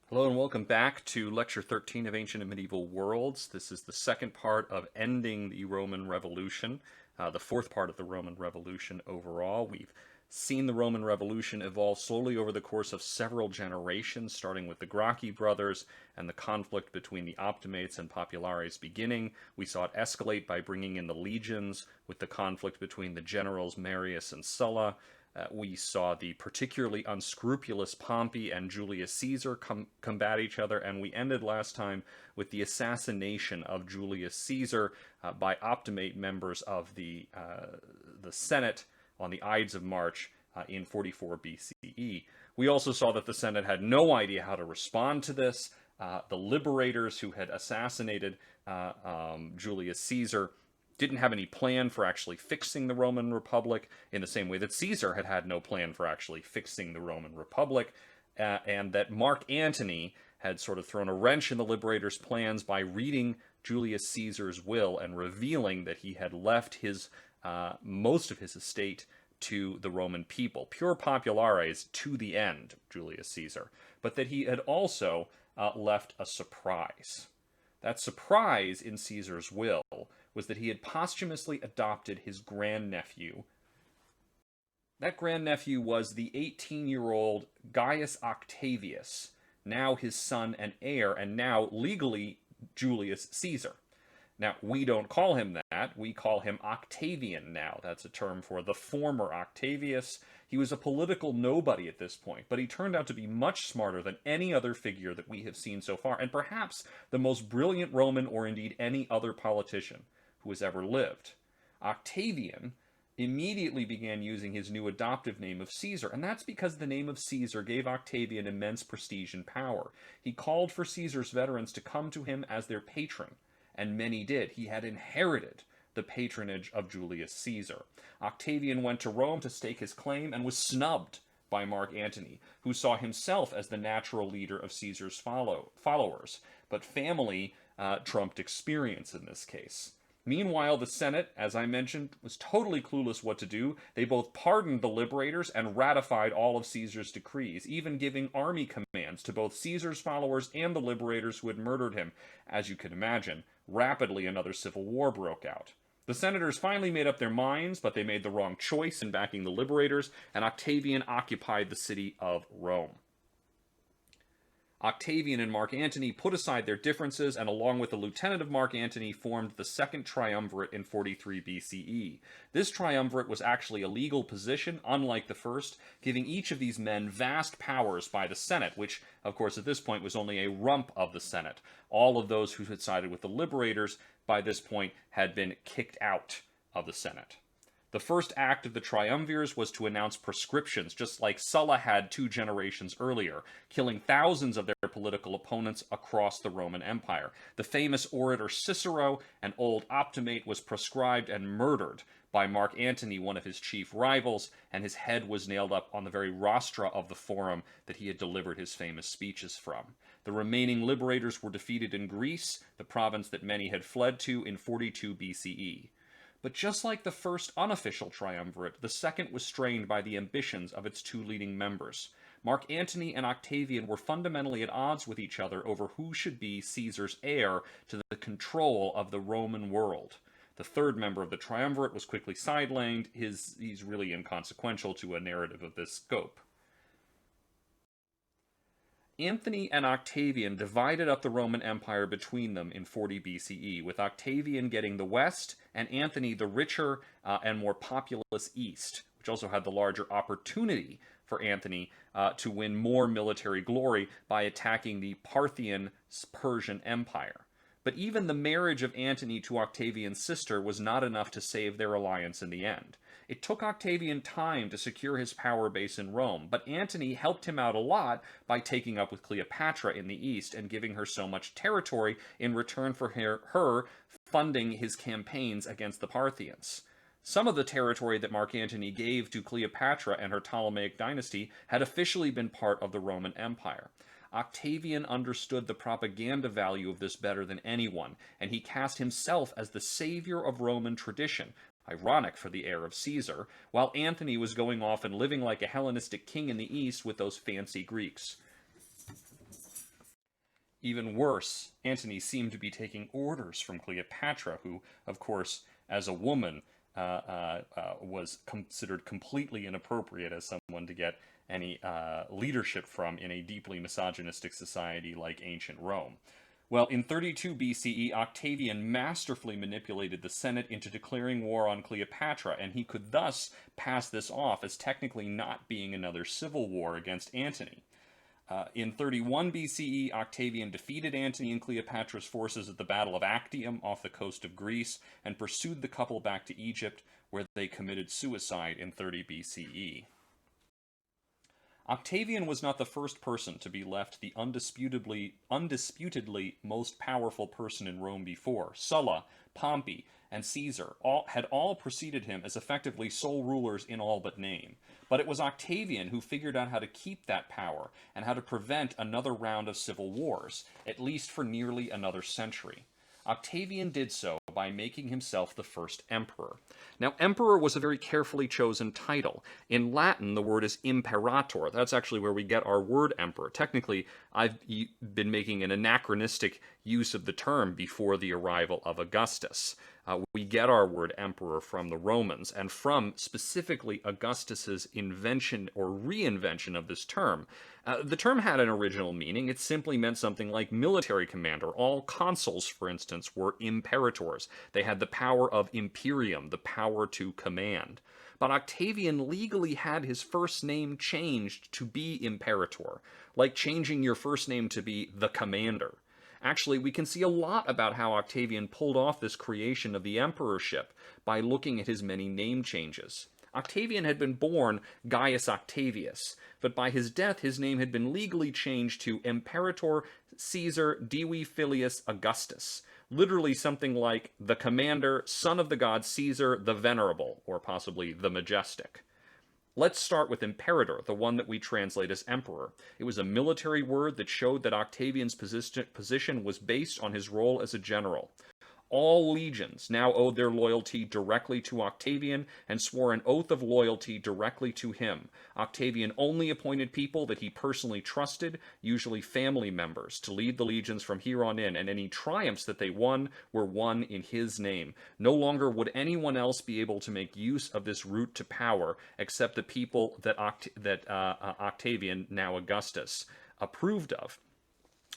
Hello and welcome back to Lecture 13 of Ancient and Medieval Worlds. This is the second part of ending the Roman Revolution, the fourth part of the Roman Revolution overall. We've seen the Roman Revolution evolve slowly over the course of several generations, starting with the Gracchi brothers and the conflict between the Optimates and Populares beginning. We saw it escalate by bringing in the legions, with the conflict between the generals Marius and Sulla. We saw the particularly unscrupulous Pompey and Julius Caesar combat each other, and we ended last time with the assassination of Julius Caesar by Optimate members of the Senate on the Ides of March in 44 BCE. We also saw that the Senate had no idea how to respond to this. The Liberators, who had assassinated Julius Caesar, didn't have any plan for actually fixing the Roman Republic, in the same way that Caesar had had no plan for actually fixing the Roman Republic, and that Mark Antony had sort of thrown a wrench in the Liberators' plans by reading Julius Caesar's will and revealing that he had left his most of his estate to the Roman people, pure populares to the end, Julius Caesar, but that he had also left a surprise. That surprise in Caesar's will was that he had posthumously adopted his grandnephew. That grandnephew was the 18-year-old Gaius Octavius, now his son and heir, and now legally Julius Caesar. Now, we don't call him that. We call him Octavian now. That's a term for the former Octavius. He was a political nobody at this point, but he turned out to be much smarter than any other figure that we have seen so far, and perhaps the most brilliant Roman, or indeed any other politician who has ever lived. Octavian immediately began using his new adoptive name of Caesar, and that's because the name of Caesar gave Octavian immense prestige and power. He called for Caesar's veterans to come to him as their patron, and many did. He had inherited the patronage of Julius Caesar. Octavian went to Rome to stake his claim and was snubbed by Mark Antony, who saw himself as the natural leader of Caesar's followers. But family trumped experience in this case. Meanwhile, the Senate, as I mentioned, was totally clueless what to do. They both pardoned the Liberators and ratified all of Caesar's decrees, even giving army commands to both Caesar's followers and the Liberators who had murdered him. As you can imagine, rapidly another civil war broke out. The senators finally made up their minds, but they made the wrong choice in backing the Liberators, and Octavian occupied the city of Rome. Octavian and Mark Antony put aside their differences, and along with the lieutenant of Mark Antony, formed the Second Triumvirate in 43 BCE. This triumvirate was actually a legal position, unlike the first, giving each of these men vast powers by the Senate, which, of course, at this point was only a rump of the Senate. All of those who had sided with the Liberators, by this point, had been kicked out of the Senate. The first act of the triumvirs was to announce proscriptions, just like Sulla had 2 generations earlier, killing thousands of their political opponents across the Roman Empire. The famous orator Cicero, an old Optimate, was proscribed and murdered by Mark Antony, one of his chief rivals, and his head was nailed up on the very rostra of the forum that he had delivered his famous speeches from. The remaining Liberators were defeated in Greece, the province that many had fled to, in 42 BCE. But just like the first unofficial triumvirate, the second was strained by the ambitions of its 2 leading members. Mark Antony and Octavian were fundamentally at odds with each other over who should be Caesar's heir to the control of the Roman world. The third member of the triumvirate was quickly sidelined. He's really inconsequential to a narrative of this scope. Antony and Octavian divided up the Roman Empire between them in 40 BCE, with Octavian getting the west and Antony the richer and more populous east, which also had the larger opportunity for Antony to win more military glory by attacking the Parthian Persian Empire. But even the marriage of Antony to Octavian's sister was not enough to save their alliance in the end. It took Octavian time to secure his power base in Rome, but Antony helped him out a lot by taking up with Cleopatra in the east and giving her so much territory in return for her funding his campaigns against the Parthians. Some of the territory that Mark Antony gave to Cleopatra and her Ptolemaic dynasty had officially been part of the Roman Empire. Octavian understood the propaganda value of this better than anyone, and he cast himself as the savior of Roman tradition, ironic for the heir of Caesar, while Antony was going off and living like a Hellenistic king in the east with those fancy Greeks. Even worse, Antony seemed to be taking orders from Cleopatra, who, of course, as a woman, was considered completely inappropriate as someone to get any leadership from in a deeply misogynistic society like ancient Rome. Well, in 32 BCE, Octavian masterfully manipulated the Senate into declaring war on Cleopatra, and he could thus pass this off as technically not being another civil war against Antony. In 31 BCE, Octavian defeated Antony and Cleopatra's forces at the Battle of Actium off the coast of Greece and pursued the couple back to Egypt, where they committed suicide in 30 BCE. Octavian was not the first person to be left the undisputedly most powerful person in Rome before. Sulla, Pompey, and Caesar had all preceded him as effectively sole rulers in all but name. But it was Octavian who figured out how to keep that power and how to prevent another round of civil wars, at least for nearly another century. Octavian did so by making himself the first emperor. Now, emperor was a very carefully chosen title. In Latin, the word is imperator. That's actually where we get our word emperor. Technically, I've been making an anachronistic use of the term before the arrival of Augustus. We get our word emperor from the Romans, and from specifically Augustus's invention or reinvention of this term. The term had an original meaning. It simply meant something like military commander. All consuls, for instance, were imperators. They had the power of imperium, the power to command. But Octavian legally had his first name changed to be imperator, like changing your first name to be the commander. Actually, we can see a lot about how Octavian pulled off this creation of the emperorship by looking at his many name changes. Octavian had been born Gaius Octavius, but by his death his name had been legally changed to Imperator Caesar Divi Filius Augustus, literally something like the commander, son of the god Caesar the Venerable, or possibly the Majestic. Let's start with imperator, the one that we translate as emperor. It was a military word that showed that Octavian's position was based on his role as a general. All legions now owed their loyalty directly to Octavian and swore an oath of loyalty directly to him. Octavian only appointed people that he personally trusted, usually family members, to lead the legions from here on in, and any triumphs that they won were won in his name. No longer would anyone else be able to make use of this route to power except the people that Octavian, now Augustus, approved of.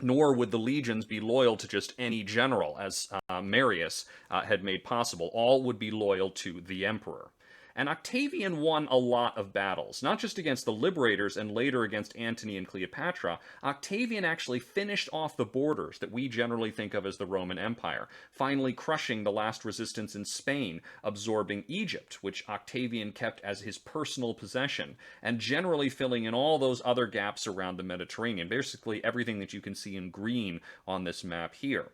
Nor would the legions be loyal to just any general, as Marius had made possible. All would be loyal to the emperor. And Octavian won a lot of battles, not just against the Liberators and later against Antony and Cleopatra. Octavian actually finished off the borders that we generally think of as the Roman Empire, finally crushing the last resistance in Spain, absorbing Egypt, which Octavian kept as his personal possession, and generally filling in all those other gaps around the Mediterranean, basically everything that you can see in green on this map here.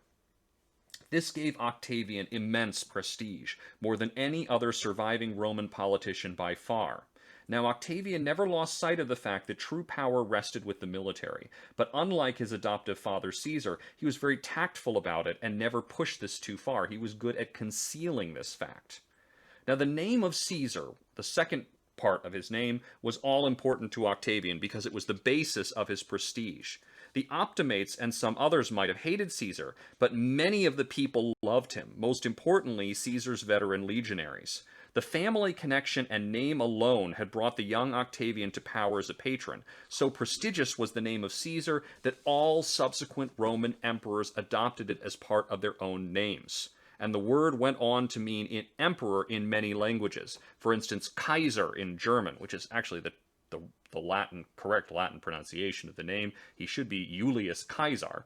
This gave Octavian immense prestige, more than any other surviving Roman politician by far. Now, Octavian never lost sight of the fact that true power rested with the military, but unlike his adoptive father Caesar, he was very tactful about it and never pushed this too far. He was good at concealing this fact. Now, the name of Caesar, the second part of his name, was all important to Octavian because it was the basis of his prestige. The Optimates and some others might have hated Caesar, but many of the people loved him, most importantly Caesar's veteran legionaries. The family connection and name alone had brought the young Octavian to power as a patron. So prestigious was the name of Caesar that all subsequent Roman emperors adopted it as part of their own names. And the word went on to mean emperor in many languages. For instance, Kaiser in German, which is actually the correct Latin pronunciation of the name. He should be Julius Caesar,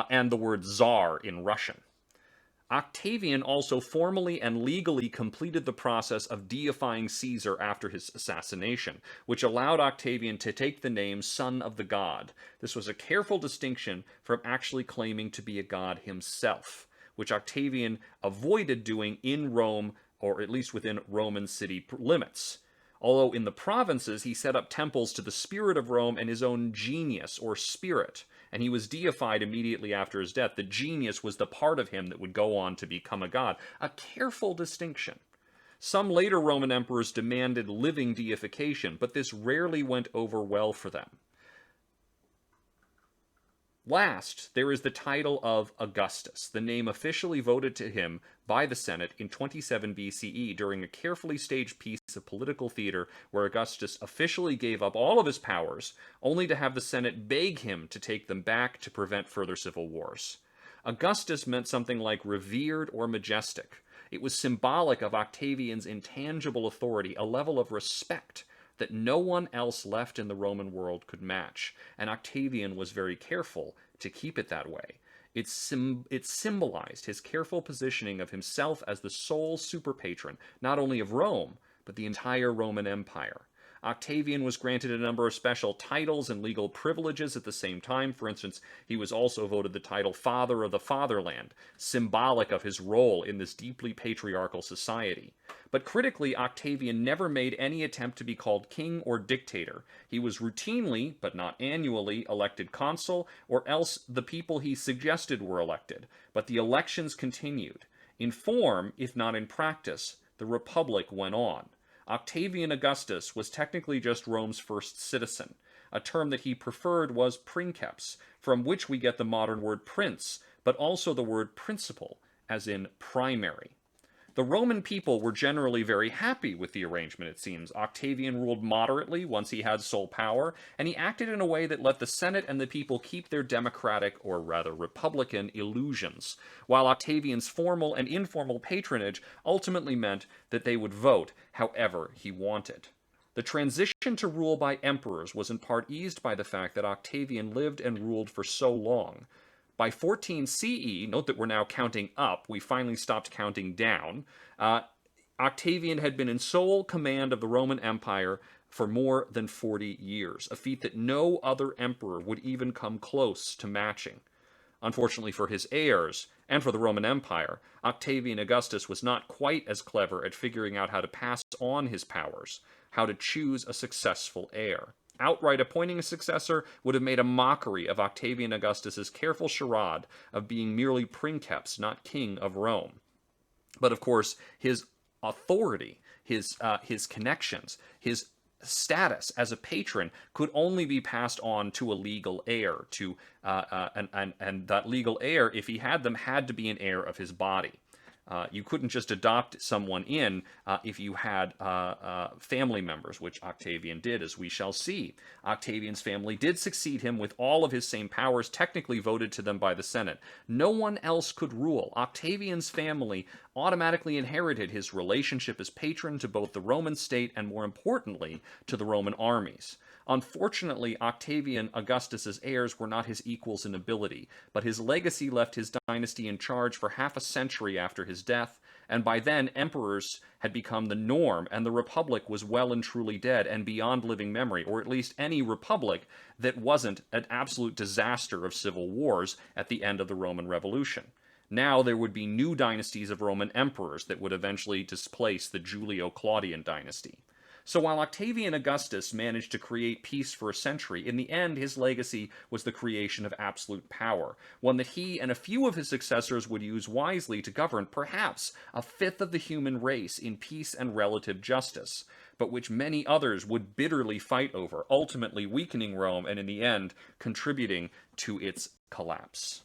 and the word Tsar in Russian. Octavian also formally and legally completed the process of deifying Caesar after his assassination, which allowed Octavian to take the name Son of the God. This was a careful distinction from actually claiming to be a god himself, which Octavian avoided doing in Rome, or at least within Roman city limits. Although in the provinces he set up temples to the spirit of Rome and his own genius or spirit, and he was deified immediately after his death. The genius was the part of him that would go on to become a god. A careful distinction. Some later Roman emperors demanded living deification, but this rarely went over well for them. Last, there is the title of Augustus, the name officially voted to him by the Senate in 27 BCE during a carefully staged piece of political theater where Augustus officially gave up all of his powers, only to have the Senate beg him to take them back to prevent further civil wars. Augustus meant something like revered or majestic. It was symbolic of Octavian's intangible authority, a level of respect that no one else left in the Roman world could match, and Octavian was very careful to keep it that way. It symbolized his careful positioning of himself as the sole super-patron, not only of Rome, but the entire Roman Empire. Octavian was granted a number of special titles and legal privileges at the same time. For instance, he was also voted the title Father of the Fatherland, symbolic of his role in this deeply patriarchal society. But critically, Octavian never made any attempt to be called king or dictator. He was routinely, but not annually, elected consul, or else the people he suggested were elected. But the elections continued. In form, if not in practice, the Republic went on. Octavian Augustus was technically just Rome's first citizen. A term that he preferred was princeps, from which we get the modern word prince, but also the word principal, as in primary. The Roman people were generally very happy with the arrangement, it seems. Octavian ruled moderately once he had sole power, and he acted in a way that let the Senate and the people keep their democratic, or rather republican, illusions, while Octavian's formal and informal patronage ultimately meant that they would vote however he wanted. The transition to rule by emperors was in part eased by the fact that Octavian lived and ruled for so long. By 14 CE, note that we're now counting up, we finally stopped counting down, Octavian had been in sole command of the Roman Empire for more than 40 years, a feat that no other emperor would even come close to matching. Unfortunately for his heirs, and for the Roman Empire, Octavian Augustus was not quite as clever at figuring out how to pass on his powers, how to choose a successful heir. Outright appointing a successor would have made a mockery of Octavian Augustus's careful charade of being merely princeps, not king of Rome. But of course, his authority, his connections, his status as a patron could only be passed on to a legal heir, and that legal heir, if he had them, had to be an heir of his body. You couldn't just adopt someone in if you had family members, which Octavian did, as we shall see. Octavian's family did succeed him with all of his same powers, technically voted to them by the Senate. No one else could rule. Octavian's family automatically inherited his relationship as patron to both the Roman state and, more importantly, to the Roman armies. Unfortunately, Octavian Augustus's heirs were not his equals in ability, but his legacy left his dynasty in charge for half a century after his death, and by then emperors had become the norm, and the Republic was well and truly dead and beyond living memory, or at least any republic that wasn't an absolute disaster of civil wars at the end of the Roman Revolution. Now there would be new dynasties of Roman emperors that would eventually displace the Julio-Claudian dynasty. So while Octavian Augustus managed to create peace for a century, in the end his legacy was the creation of absolute power, one that he and a few of his successors would use wisely to govern perhaps a fifth of the human race in peace and relative justice, but which many others would bitterly fight over, ultimately weakening Rome and in the end contributing to its collapse.